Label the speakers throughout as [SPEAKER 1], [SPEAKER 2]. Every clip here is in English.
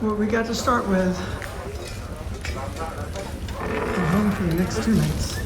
[SPEAKER 1] what we got to start with. We're home for the next 2 nights.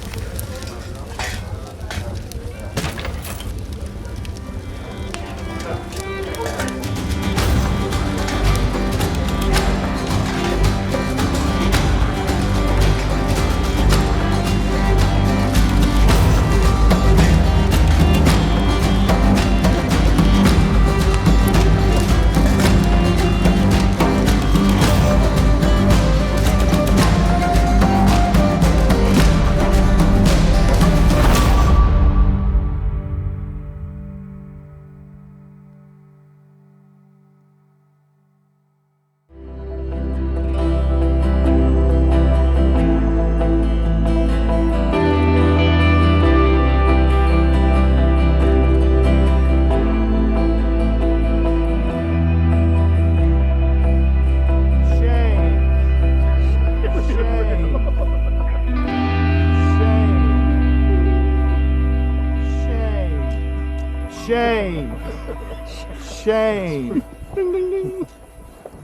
[SPEAKER 2] Shame. Ding, ding, ding.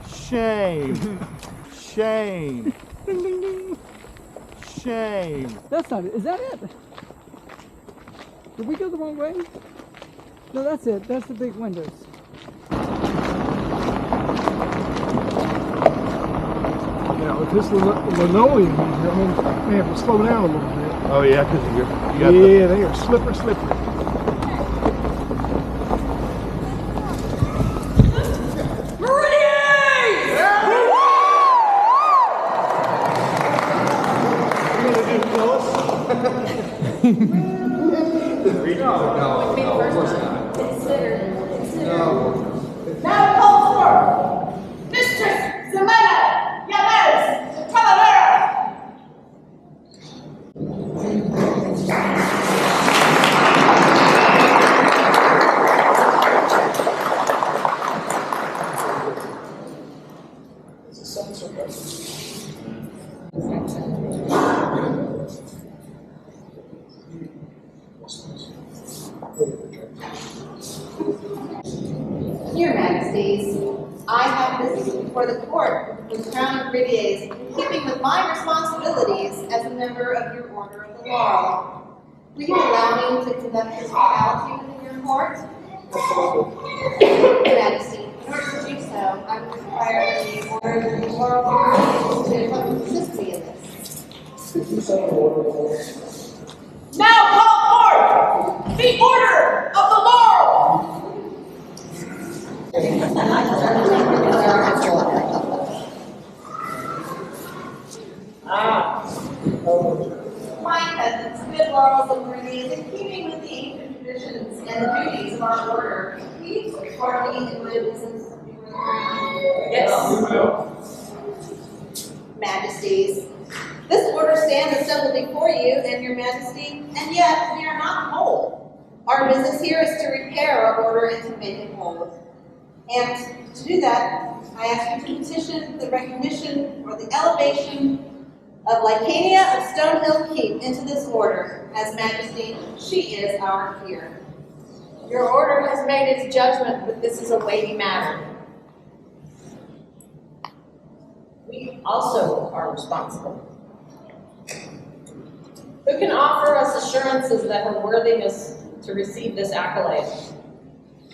[SPEAKER 2] Shame. Shame. Ding, ding, ding. Shame.
[SPEAKER 1] That's not it. Is that it? Did we go the wrong way? No, that's it. That's the big windows. Yeah, with this linoleum here, I mean, we have to slow down a little bit.
[SPEAKER 2] Oh yeah, because you got
[SPEAKER 1] they are slippery.
[SPEAKER 3] Now call for Mistress Ximena, Yannez, Talavera. Your Majesties, I have this before the court with crown of Bridiers in keeping with my responsibilities as a member of your Order of the Laurel. Will you allow me to conduct this formality within your court? Your Majesty, in order to do so, I would require the Order of the Laurel to assist me in this. Now call forth the Order of the Laurel! My cousins, good laurels and worthies, in keeping with the ancient traditions and the duties of our order, please support me in my business. Yes. Majesties, this order stands assembled before you and your Majesty, and yet we are not whole. Our business here is to repair our order and to make it whole. And to do that, I ask you to petition the recognition or the elevation of Lykania of Stonehill Keep into this order. As Majesty, she is our peer.
[SPEAKER 4] Your order has made its judgment that this is a weighty matter. We also are responsible. Who can offer us assurances that her worthiness to receive this accolade?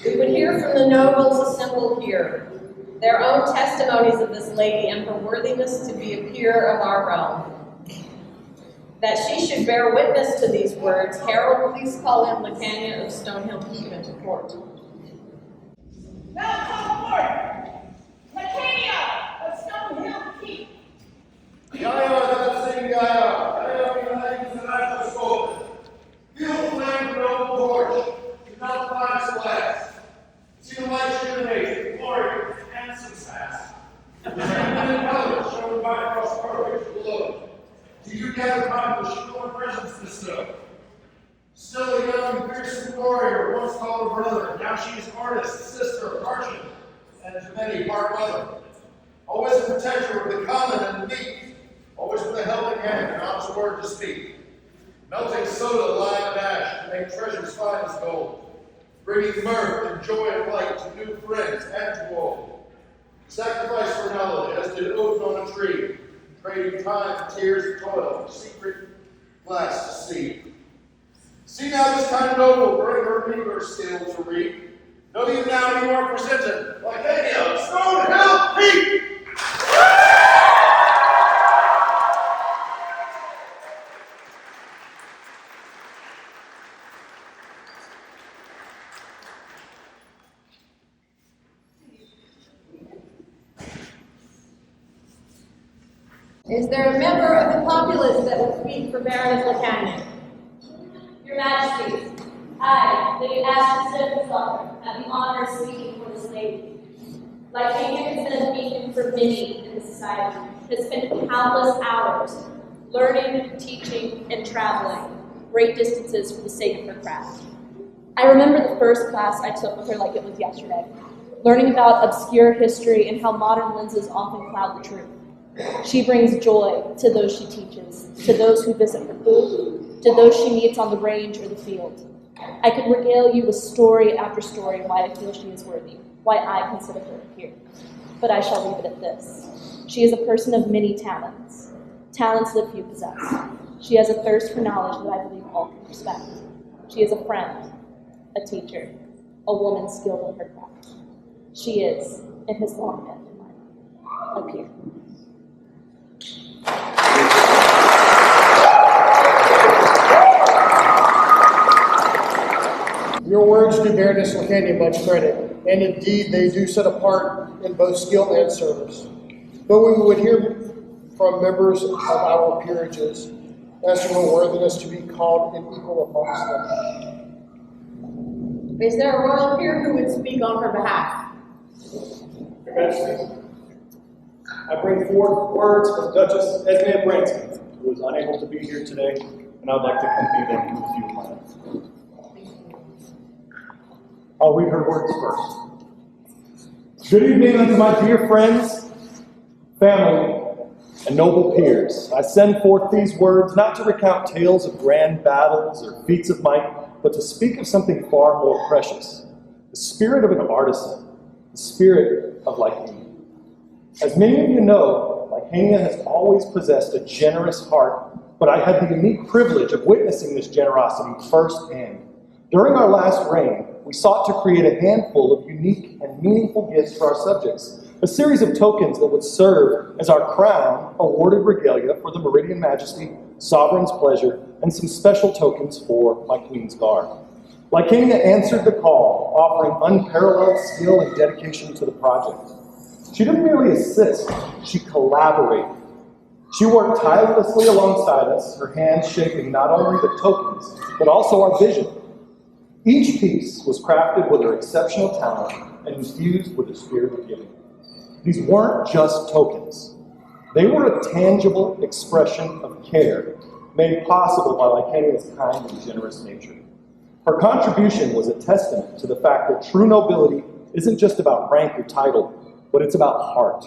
[SPEAKER 4] We would hear from the nobles assembled here, their own testimonies of this lady and her worthiness to be a peer of our realm. That she should bear witness to these words, Herald, please call in Lykania of Stonehill Keep into court.
[SPEAKER 3] Now call forth Lykania of Stonehill Keep.
[SPEAKER 5] Flame for old torch, do not find glass. See the light illumination, glory, and success. The same colors shown by across courage below. Do you gather confidence, your presence this snow? Still a young, fearsome warrior, once called her brother. Now she is artist, sister, archer, and to many part mother. Always a protector of the common and the meek. Always with a helping hand and honest word to speak. Melting soda, lime and ash to make treasures fine as gold. Bringing mirth and joy and light to new friends and to old.
[SPEAKER 2] Sacrifice for knowledge, as did oath on a tree, trading time, tears, toil, secret glass to see. See now this kind noble, bring her meager skill to read. Know you now you are presented, Lykania, Stone Hill Peak!
[SPEAKER 4] Is there a member of the populace that will speak for Baroness Lykania?
[SPEAKER 6] Your Majesty, I, Lady Ástríðr, have the honor of speaking for this lady. Lykania has been a beacon for many in the society, has spent countless hours learning, teaching, and traveling great distances for the sake of her craft. I remember the first class I took with her like it was yesterday, learning about obscure history and how modern lenses often cloud the truth. She brings joy to those she teaches, to those who visit her booth, to those she meets on the range or the field. I could regale you with story after story why I feel she is worthy, why I consider her a peer. But I shall leave it at this. She is a person of many talents, talents that few possess. She has a thirst for knowledge that I believe all can respect. She is a friend, a teacher, a woman skilled in her craft. She is, and has long been, a peer.
[SPEAKER 7] Your words do Baroness Lochlainn much credit, and indeed they do set apart in both skill and service. Though we would hear from members of our peerages as to her worthiness to be called an equal amongst them.
[SPEAKER 4] Is there a royal peer who would speak on her behalf?
[SPEAKER 8] Your Majesty, I bring forth words from Duchess Ysmay of Branston, who is unable to be here today, and I'd like to convey them with a few lines. I'll read her words first. Good evening unto my dear friends, family, and noble peers. I send forth these words not to recount tales of grand battles or feats of might, but to speak of something far more precious, the spirit of an artisan, the spirit of Lykania. As many of you know, Lykania has always possessed a generous heart, but I had the unique privilege of witnessing this generosity firsthand. During our last reign, we sought to create a handful of unique and meaningful gifts for our subjects, a series of tokens that would serve as our crown, awarded regalia for the Meridian Majesty, Sovereign's pleasure, and some special tokens for my Queen's Guard. Lykania answered the call, offering unparalleled skill and dedication to the project. She didn't merely assist, she collaborated. She worked tirelessly alongside us, her hands shaping not only the tokens, but also our vision. Each piece was crafted with her exceptional talent and infused with a spirit of giving. These weren't just tokens. They were a tangible expression of care made possible by Lykania's kind and generous nature. Her contribution was a testament to the fact that true nobility isn't just about rank or title, but it's about heart.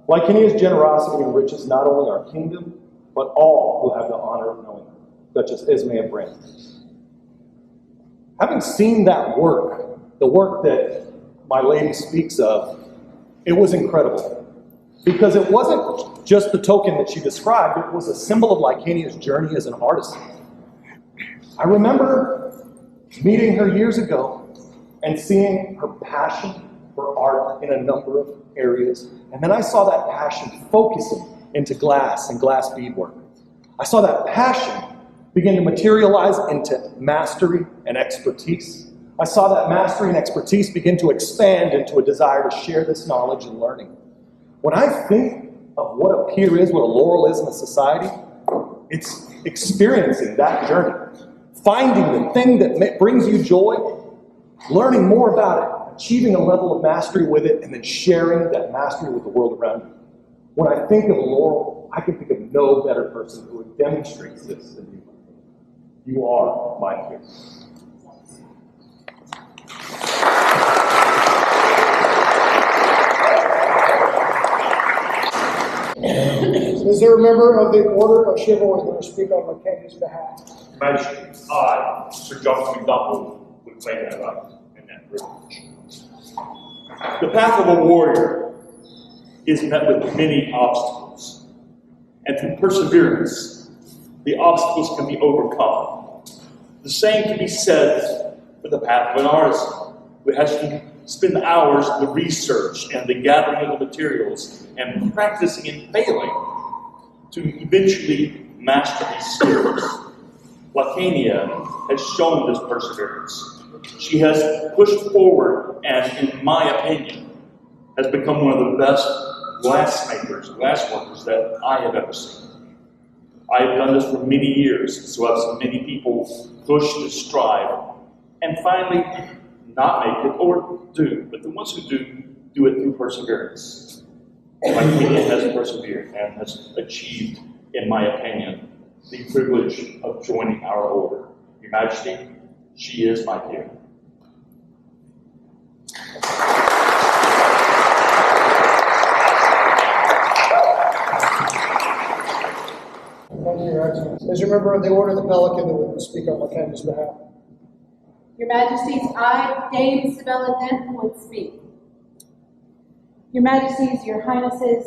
[SPEAKER 8] Lykania's generosity enriches not only our kingdom, but all who have the honor of knowing her, Duchess Ysmay of Branston. Having seen that work, the work that my lady speaks of, it was incredible. Because it wasn't just the token that she described, it was a symbol of Lykania's journey as an artist. I remember meeting her years ago and seeing her passion for art in a number of areas. And then I saw that passion focusing into glass and glass beadwork. I saw that passion begin to materialize into mastery and expertise. I saw that mastery and expertise begin to expand into a desire to share this knowledge and learning. When I think of what a peer is, what a laurel is in a society, it's experiencing that journey, finding the thing that brings you joy, learning more about it, achieving a level of mastery with it, and then sharing that mastery with the world around you. When I think of a laurel, I can think of no better person who demonstrates this than you. You are my peer.
[SPEAKER 7] Is there a member of the Order of Chivalry that will speak on Lykania's behalf?
[SPEAKER 8] Majesty, I, Sir John MacDhomhuill, would claim that right and that privilege.
[SPEAKER 9] The path of a warrior is met with many obstacles, and through perseverance, the obstacles can be overcome. The same can be said for the path of an artisan, who has to spend hours in the research and the gathering of the materials and practicing and failing to eventually master these skills. Lykania has shown this perseverance. She has pushed forward and, in my opinion, has become one of the best glassworkers that I have ever seen. I have done this for many years, so I've seen many people push to strive and finally not make it or do, but the ones who do it through perseverance. Lykania has persevered and has achieved, in my opinion, the privilege of joining our order. Your Majesty, she is my peer.
[SPEAKER 7] Thank you, Your Excellency. As a member of the Order of the Pelican, who will speak on Lykania's behalf.
[SPEAKER 10] Your Majesties, I, Dame Sibella Denton, would speak. Your Majesties, Your Highnesses,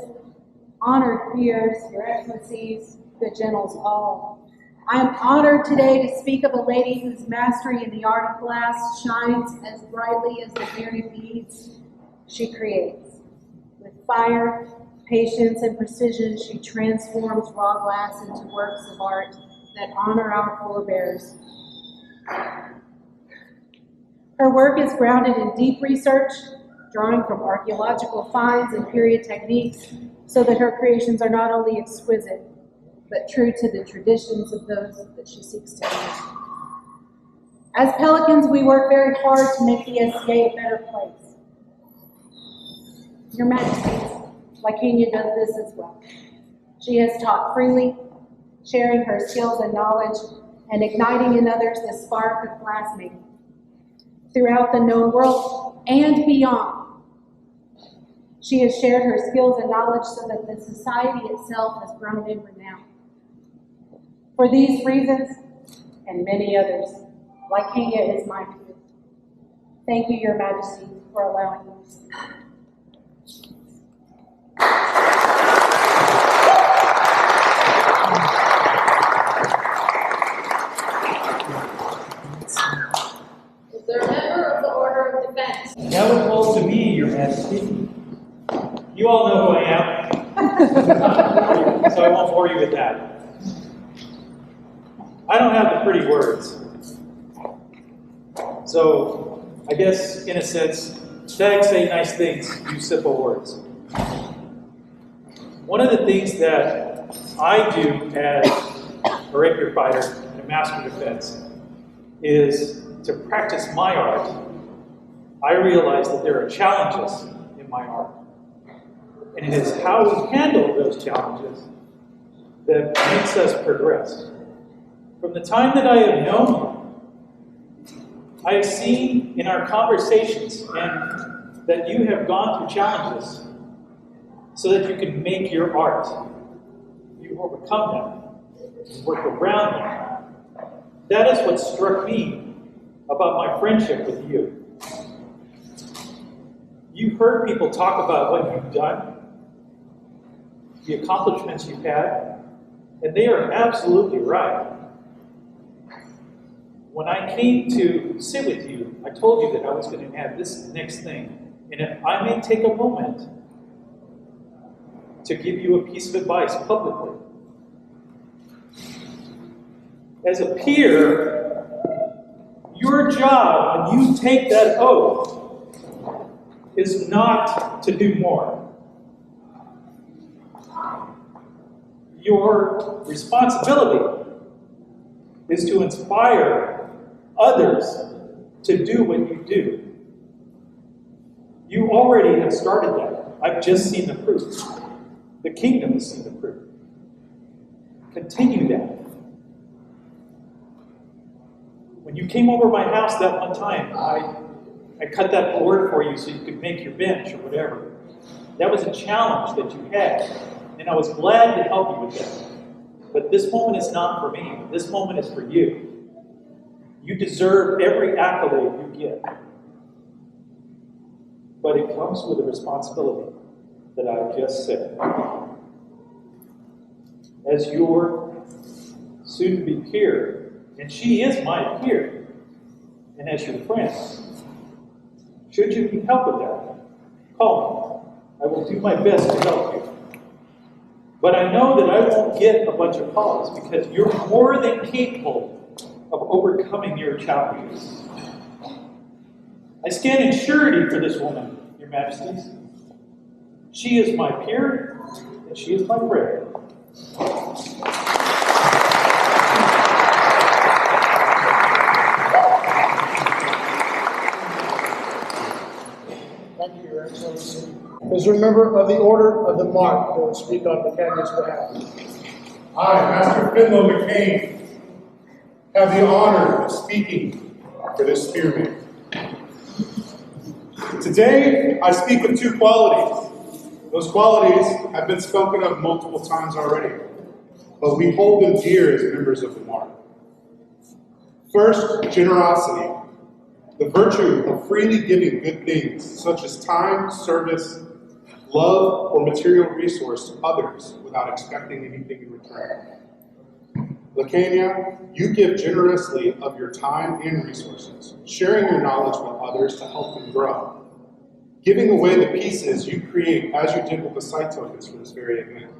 [SPEAKER 10] honored peers, Your Excellencies, good generals all. I am honored today to speak of a lady whose mastery in the art of glass shines as brightly as the very beads she creates. With fire, patience, and precision, she transforms raw glass into works of art that honor our forebears. Her work is grounded in deep research, drawing from archaeological finds and period techniques, so that her creations are not only exquisite, but true to the traditions of those that she seeks to honor. As Pelicans, we work very hard to make the SCA a better place. Your Majesties, Lykania does this as well. She has taught freely, sharing her skills and knowledge, and igniting in others the spark of glassmaking. Throughout the known world and beyond, she has shared her skills and knowledge so that the society itself has grown in renown. For these reasons, and many others, Lykania is my peer. Thank you, Your Majesty, for allowing me to speak.
[SPEAKER 4] Is there a member of the Order of Defense?
[SPEAKER 11] That would fall to me, Your Majesty. You all know who I am, so I won't bore you with that. I don't have the pretty words. So, I guess, in a sense, stags say nice things, use simple words. One of the things that I do as a rapier fighter and a master defense is to practice my art. I realize that there are challenges in my art. And it is how we handle those challenges that makes us progress. From the time that I have known you, I have seen in our conversations and that you have gone through challenges so that you can make your art. You overcome them, you work around them. That is what struck me about my friendship with you. You've heard people talk about what you've done, the accomplishments you've had, and they are absolutely right. When I came to sit with you, I told you that I was going to add this next thing. And if I may take a moment to give you a piece of advice publicly. As a peer, your job when you take that oath is not to do more. Your responsibility is to inspire others to do what you do. You already have started that. I've just seen the proof. The kingdom has seen the proof. Continue that. When you came over my house that one time, I cut that board for you so you could make your bench or whatever. That was a challenge that you had, and I was glad to help you with that. But this moment is not for me. This moment is for you. You deserve every accolade you get. but it comes with a responsibility that I just said. As your soon-to-be peer, and she is my peer, and as your friend, should you need help with that, call me. I will do my best to help you. But I know that I won't get a bunch of calls because you're more than capable of overcoming your challenges. I stand in surety for this woman, Your Majesties. She is my peer, and she is my friend.
[SPEAKER 7] Thank you, Your Excellency. Is there a member of the Order of the Mark that will speak on Lykania's behalf?
[SPEAKER 12] I, Master Finlow McCain, have the honor of speaking for this spearman. Today, I speak of two qualities. Those qualities have been spoken of multiple times already, but we hold them dear as members of the Mark. First, generosity, the virtue of freely giving good things, such as time, service, love, or material resource to others without expecting anything in return. Lykania, you give generously of your time and resources, sharing your knowledge with others to help them grow, giving away the pieces you create as you did with the site tokens for this very event,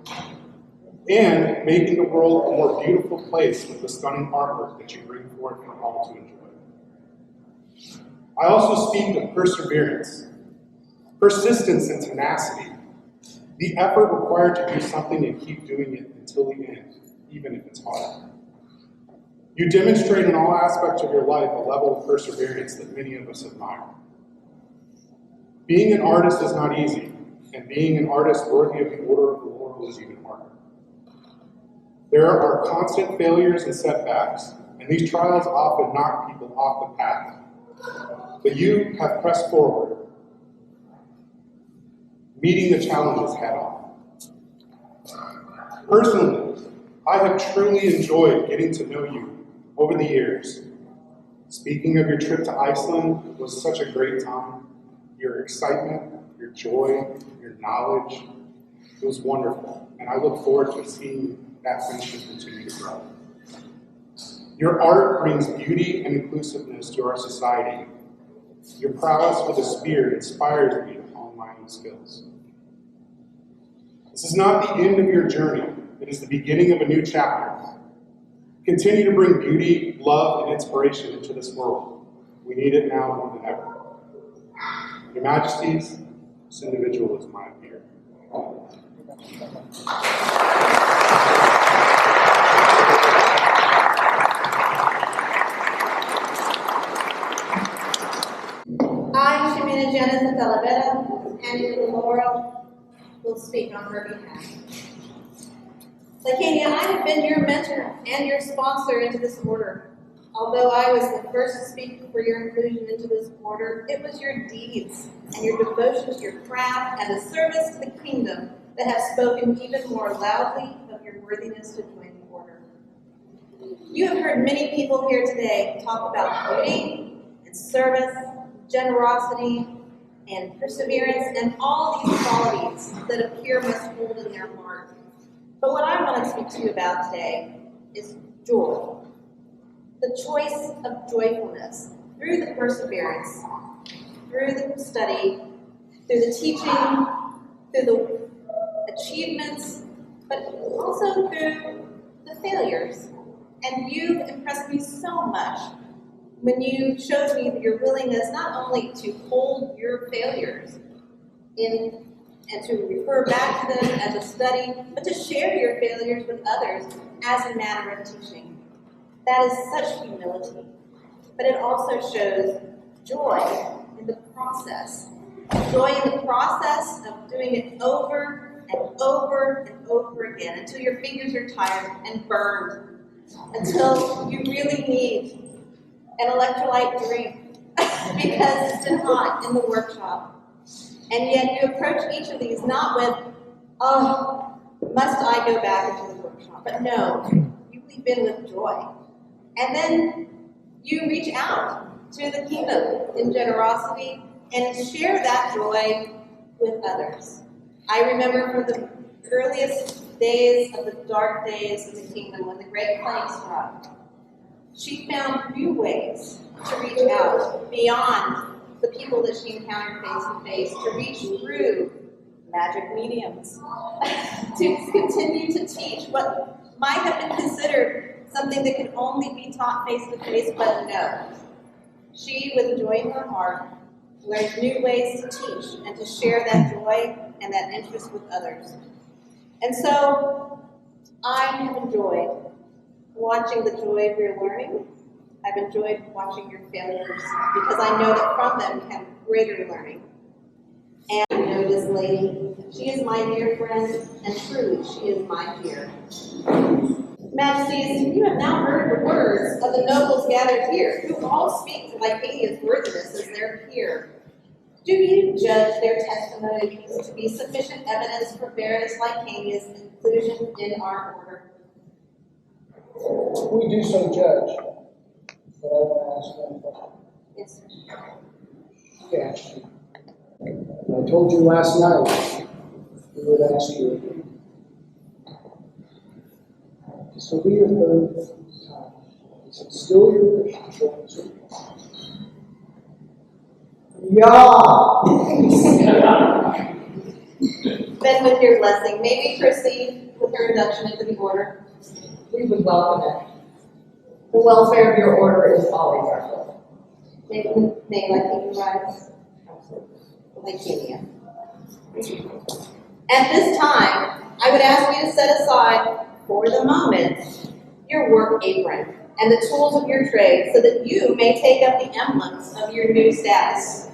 [SPEAKER 12] and making the world a more beautiful place with the stunning artwork that you bring forth for all to enjoy. I also speak of perseverance, persistence and tenacity, the effort required to do something and keep doing it until the end, even if it's hard. You demonstrate in all aspects of your life a level of perseverance that many of us admire. Being an artist is not easy, and being an artist worthy of the Order of the Laurel is even harder. There are constant failures and setbacks, and these trials often knock people off the path. But you have pressed forward, meeting the challenges head on. Personally, I have truly enjoyed getting to know you over the years. Speaking of your trip to Iceland was such a great time. Your excitement, your joy, your knowledge, it was wonderful. And I look forward to seeing that friendship continue to grow. Your art brings beauty and inclusiveness to our society. Your prowess with a spear inspires me to hone my own skills. This is not the end of your journey. It is the beginning of a new chapter. Continue to bring beauty, love, and inspiration into this world. We need it now more than ever. Your Majesties, this individual is my peer.
[SPEAKER 3] I, Ximena Yannez of Talavera, and the Laurel, will speak on her behalf. Lykania, I have been your mentor and your sponsor into this order. Although I was the first to speak for your inclusion into this order, it was your deeds and your devotion to your craft and the service to the kingdom that have spoken even more loudly of your worthiness to join the order. You have heard many people here today talk about duty and service, generosity, and perseverance, and all these qualities that a peer must hold in their heart. But what I want to speak to you about today is joy. The choice of joyfulness through the perseverance, through the study, through the teaching, through the achievements, but also through the failures. And you've impressed me so much when you showed me your willingness not only to hold your failures in and to refer back to them as a study, but to share your failures with others as a matter of teaching. That is such humility, but it also shows joy in the process. Joy in the process of doing it over and over and over again until your fingers are tired and burned, until you really need an electrolyte drink because it's been hot in the workshop. And yet you approach each of these not with, oh, must I go back into the workshop? But no, you leap in with joy. And then you reach out to the kingdom in generosity and share that joy with others. I remember from the earliest days of the dark days of the kingdom when the great plague struck, she found new ways to reach out beyond the people that she encountered face to face, to reach through magic mediums, to continue to teach what might have been considered something that could only be taught face to face, but no. She, with joy in her heart, learned new ways to teach and to share that joy and that interest with others. And so I have enjoyed watching the joy of your learning. I've enjoyed watching your failures because I know that from them can greater learning. And I know this lady, she is my dear friend, and truly she is my peer. Majesties, you have now heard the words of the nobles gathered here, who all speak to Lykania's worthiness as their peer. Do you judge their testimonies to be sufficient evidence for Baroness Lykania's inclusion in our order?
[SPEAKER 7] We do so judge, but I want to ask one question.
[SPEAKER 3] Yes, sir.
[SPEAKER 7] Yes. I told you last night we would ask you. This will be your third time. Is it still your wish to join us?
[SPEAKER 3] Then with your blessing, may we proceed with her induction into the order?
[SPEAKER 4] We would welcome it. The welfare of your order is always our goal.
[SPEAKER 3] May Lykania rise. Lykania. At this time, I would ask you to set aside, for the moment, your work apron and the tools of your trade so that you may take up the emblems of your new status.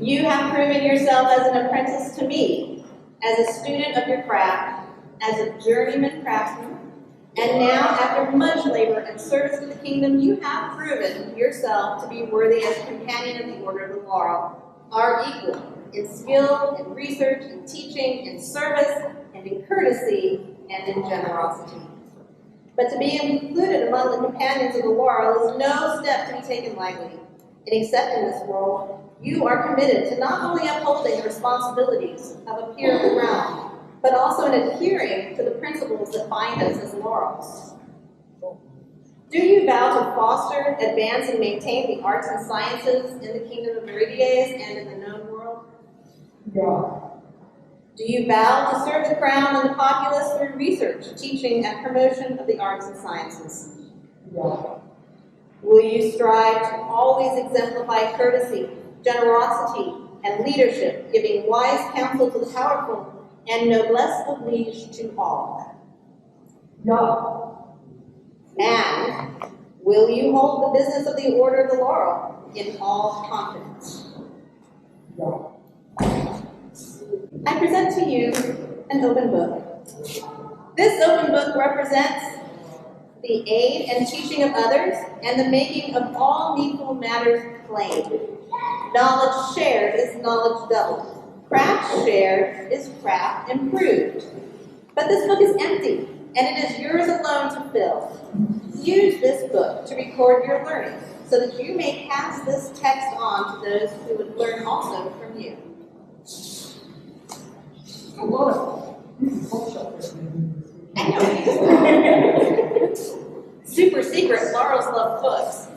[SPEAKER 3] You have proven yourself as an apprentice to me, as a student of your craft, as a journeyman craftsman, and now, after much labor and service to the kingdom, you have proven yourself to be worthy as companion of the Order of the Laurel, our equal in skill, in research, in teaching, in service, and in courtesy, and in generosity. But to be included among the companions of the Laurel is no step to be taken lightly. In accepting this role, you are committed to not only upholding the responsibilities of a peer of the realm, but also in adhering to the principles that bind us as Laurels. Do you vow to foster, advance, and maintain the arts and sciences in the kingdom of Mairghread and in the known world?
[SPEAKER 7] Yeah.
[SPEAKER 3] Do you vow to serve the crown and the populace through research, teaching, and promotion of the arts and sciences?
[SPEAKER 7] Yeah.
[SPEAKER 3] Will you strive to always exemplify courtesy, generosity, and leadership, giving wise counsel to the powerful and noblesse oblige to all?
[SPEAKER 7] Yeah.
[SPEAKER 3] And will you hold the business of the Order of the Laurel in all confidence?
[SPEAKER 7] Yeah.
[SPEAKER 3] I present to you an open book. This open book represents the aid and teaching of others and the making of all needful matters plain. Knowledge shared is knowledge doubled. Craft shared is craft improved. But this book is empty, and it is yours alone to fill. Use this book to record your learning, so that you may pass this text on to those who would learn also from you. I know. Super secret, Laurels love books.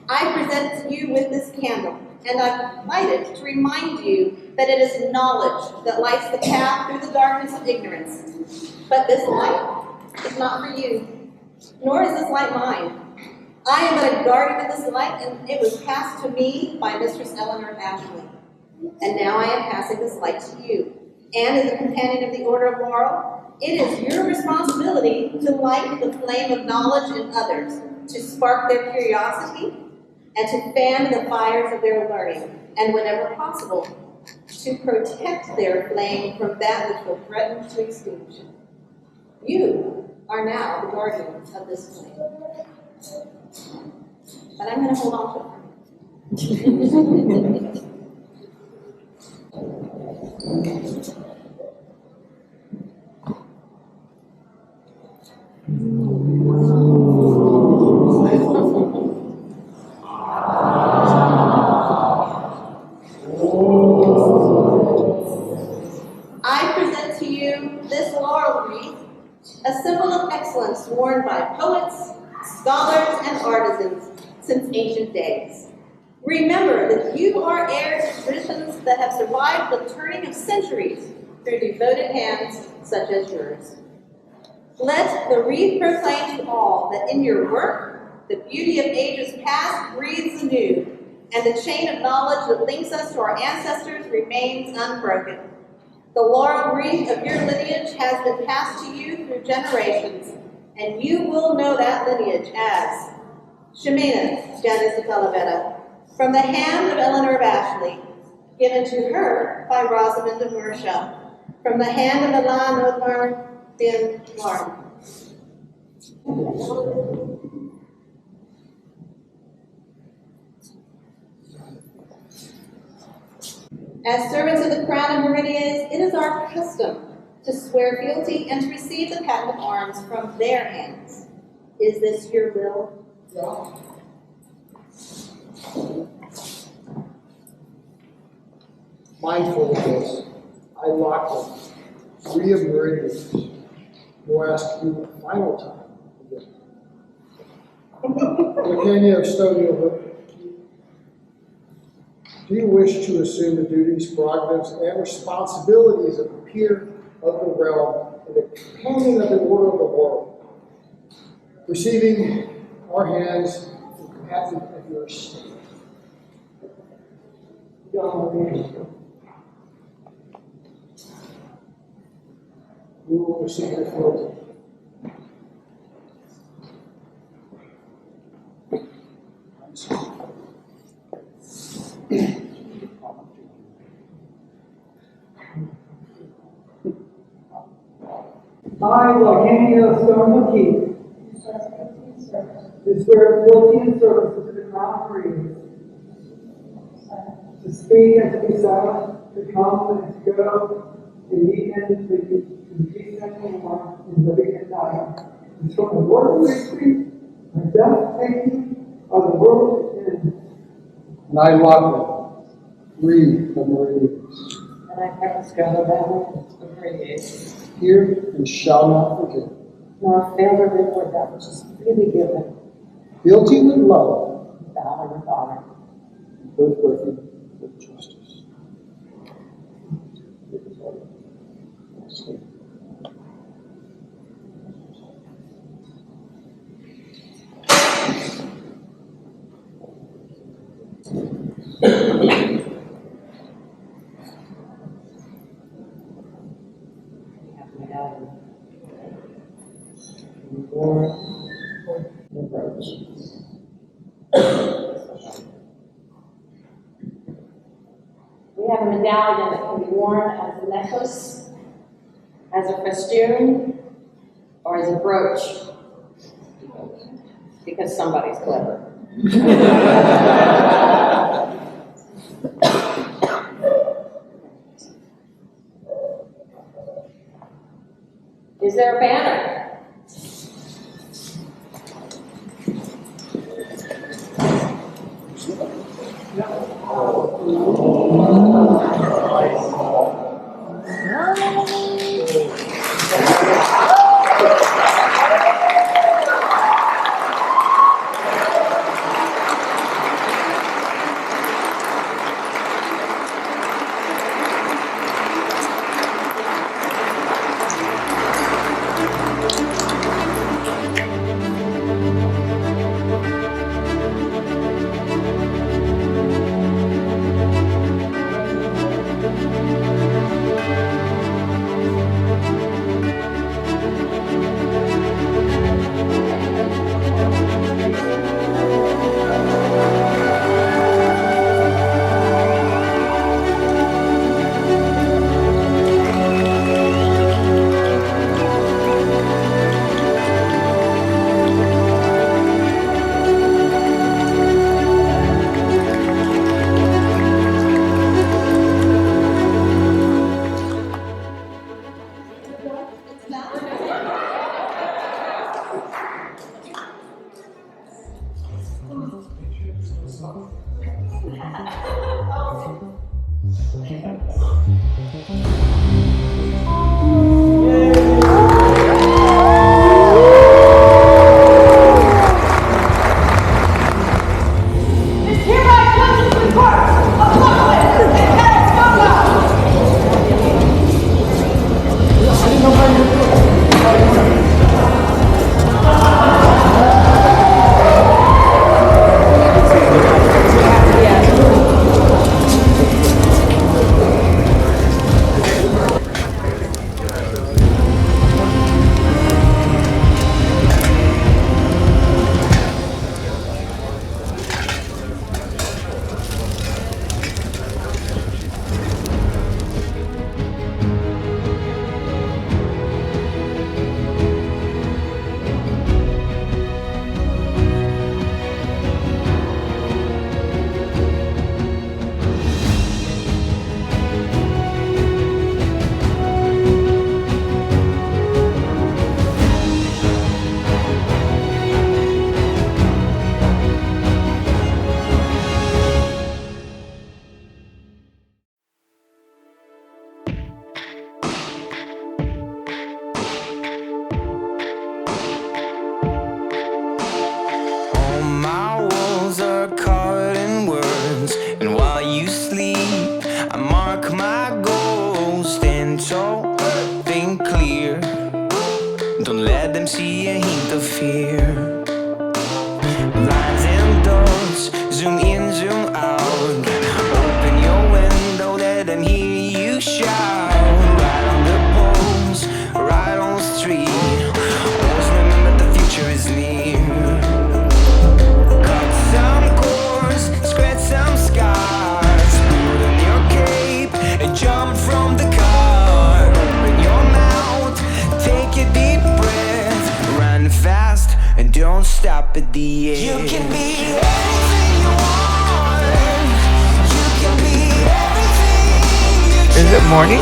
[SPEAKER 3] I present to you with this candle, and I've lighted to remind you that it is knowledge that lights the path through the darkness of ignorance. But this light is not for you, nor is this light mine. I am but a guardian of this light, and it was passed to me by Mistress Eleanor Ashley. And now I am passing this light to you. And as a companion of the Order of Laurel, it is your responsibility to light the flame of knowledge in others, to spark their curiosity, and to fan the fires of their learning, and whenever possible, to protect their flame from that which will threaten to extinguish it. You are now the guardian of this flame. But I'm going to hold on to it. I present to you this laurel wreath, a symbol of excellence worn by poets, scholars, and artisans since ancient days. Remember that you are heirs to traditions that have survived the turning of centuries through devoted hands such as yours. Let the wreath proclaim to all that in your work, the beauty of ages past breathes anew, and the chain of knowledge that links us to our ancestors remains unbroken. The laurel wreath of your lineage has been passed to you through generations, and you will know that lineage as Ximena, Yannez of Talavera, from the hand of Eleanor of Ashley, given to her by Rosamond of Mercia, from the hand of Alan Othmar bin Marm. As servants of the crown of Meridians, it is our custom to swear fealty and to receive the patent of arms from their hands. Is this your will?
[SPEAKER 7] Yeah. Mindful of this, I, Lochlainn, free of Meridians, will ask you a final time again. Lykania of Stonyhills, do you wish to assume the duties, prerogatives, and responsibilities of a peer of the realm and the companion of the order of the world, receiving our hands the patent of your state? You will receive your fealty.
[SPEAKER 1] I, Lykania of Stormé, do swear fealty and service to the crown of Meridians, to speak and to be silent, to come and to go, to meet and to speak, to peace and to war, in living and dying, until the word of victory, and death taking of the world end.
[SPEAKER 7] And I, Lochlainn, free from Meridians,
[SPEAKER 13] And I, Paraskova, of Meridians,
[SPEAKER 7] hear and shall not forget.
[SPEAKER 13] nor fail to reward that which is freely given,
[SPEAKER 7] Fealty with love,
[SPEAKER 13] valor with honor.
[SPEAKER 7] both working with justice.
[SPEAKER 4] We have a medallion that can be worn as a necklace, as a festoon, or as a brooch, because somebody's clever. Is there a banner?
[SPEAKER 14] Is it morning?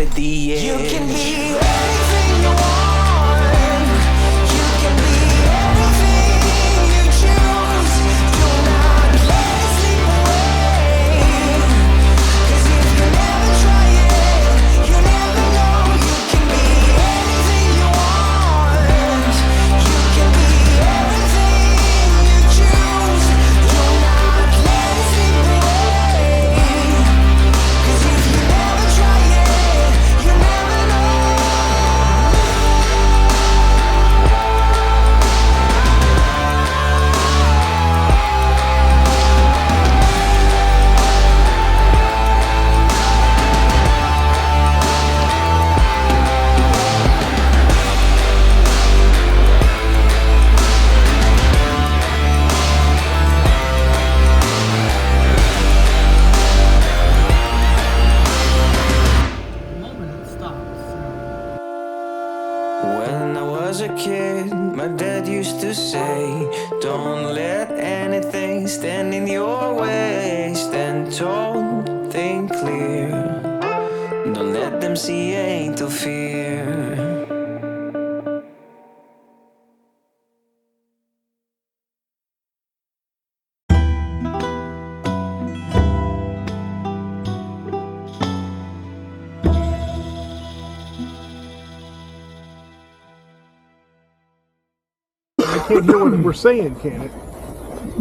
[SPEAKER 15] At the edge. You can be anything you want. You can be everything you choose. Do not let it slip away. 'Cause if you never try it, you never know. You can be anything you want. You can be everything you choose. Do not let it slip away. 'Cause if you never try it, you never know. When I was a kid, my dad used to say, don't let anything stand in your way. Stand tall, think clear. Don't let them see you ain't to fear.
[SPEAKER 16] Can't hear what we're saying, can it?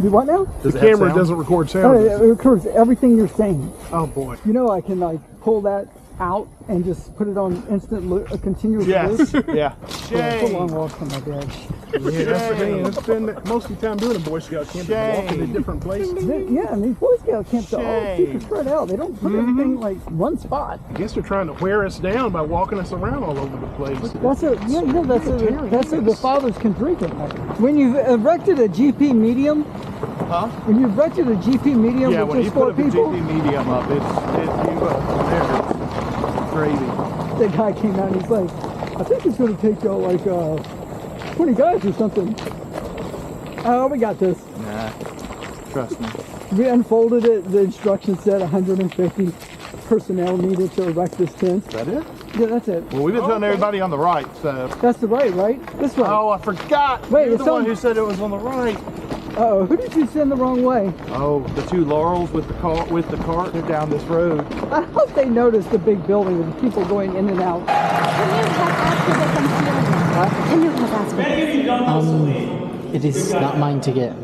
[SPEAKER 17] Do what now?
[SPEAKER 16] The camera doesn't record sound.
[SPEAKER 17] It records everything you're saying.
[SPEAKER 16] Oh boy.
[SPEAKER 17] You know I can like pull that
[SPEAKER 1] out and just put it on instant loop, a continuous
[SPEAKER 8] Yes.
[SPEAKER 1] loop.
[SPEAKER 8] Yeah.
[SPEAKER 1] It's a long walk from my dad.
[SPEAKER 16] Yeah, that's the thing. I spend most of the time doing a Boy Scout camp, is walking to different places.
[SPEAKER 1] Yeah, I mean, Boy Scout camps are all super spread out. They don't put everything like one spot.
[SPEAKER 16] I guess they're trying to wear us down by walking us around all over the place.
[SPEAKER 1] That's so the fathers can drink it. When you've erected a GP medium, when you've erected a GP medium
[SPEAKER 8] Yeah,
[SPEAKER 1] with
[SPEAKER 8] when you
[SPEAKER 1] just 4
[SPEAKER 8] put a
[SPEAKER 1] people,
[SPEAKER 8] GP medium up, it's gravy.
[SPEAKER 1] the guy came out and he's like, I think it's going to take y'all like 20 guys or something. Oh, we got this.
[SPEAKER 8] Nah, trust me.
[SPEAKER 1] We unfolded it. The instructions said 150 personnel needed to erect this tent.
[SPEAKER 8] Is that it?
[SPEAKER 1] Yeah, that's it.
[SPEAKER 8] Well, we've been telling everybody on the right, so.
[SPEAKER 1] That's the right, right? This way.
[SPEAKER 8] Oh, I forgot.
[SPEAKER 1] Wait,
[SPEAKER 8] You're
[SPEAKER 1] it's
[SPEAKER 8] the one
[SPEAKER 1] on-
[SPEAKER 8] who said it was on the right.
[SPEAKER 1] Uh-oh, who did you send the wrong way?
[SPEAKER 8] Oh, the two laurels with the cart. They're down this road.
[SPEAKER 1] I hope they noticed the big building with people going in and out.
[SPEAKER 13] Can you have asked
[SPEAKER 11] Many of you don't know Celine.
[SPEAKER 14] It is not mine to get.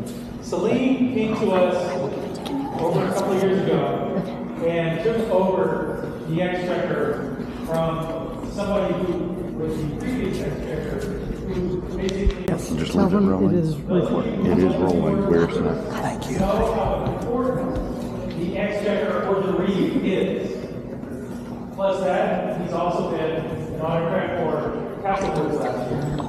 [SPEAKER 11] Celine came to us over a couple of years ago and took over the exchequer from somebody who was the previous exchequer, who basically
[SPEAKER 17] Just leave it rolling.
[SPEAKER 1] It is recording.
[SPEAKER 17] It is rolling. Where's that?
[SPEAKER 14] Thank you.
[SPEAKER 11] know how important the exchequer or the reeve is. Plus that, he's also been an autocrat for Castlewood last year.